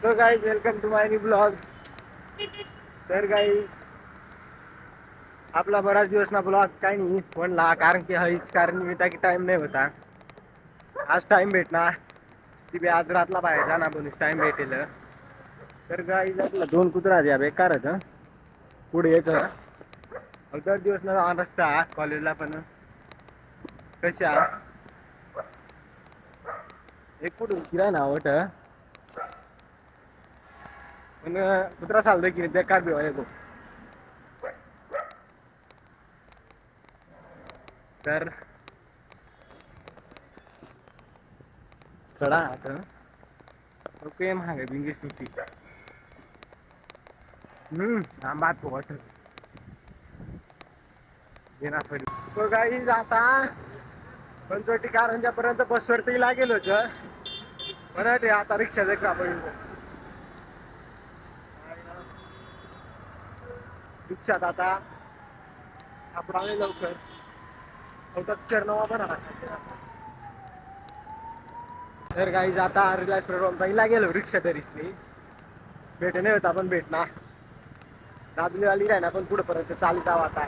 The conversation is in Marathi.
तो guys welcome to my new blog. तर गाइस आपला बराच दिवस ना ब्लॉग काही नाही म्हणला, कारण की हईच कारण मी की टाइम नाही होता. आज टाइम भेटणार ती बी आज रातला बाहेर जाणार बोलीस टाइम भेटेल. तर गाइस आपला दोन कुत्रा द्या बेकार आहेत. पुढे येतं दर दिवस ना जाणार असता कॉलेजला पण कशा एक कुठून किराय ना वाट पण कुत्रा चालतोय की बेकार बी येतो. तर चढा आता ओके महाग बिंगी सुट्टी आंबा वाटत तो गाई जाता पंचवटी कारंजापर्यंत बसवरती लागेल होत. मराठी आता रिक्षा दे का रिक्षात आता आपण आले लवकर चरणवा बरा. तर काही जाता रिलायन्स पेट्रोल पहिला गेलो रिक्षा तरीच भेटे नाही होता पण भेटणार दादलीवाली राही ना पण पुढे पर्यंत चालू जावं आता.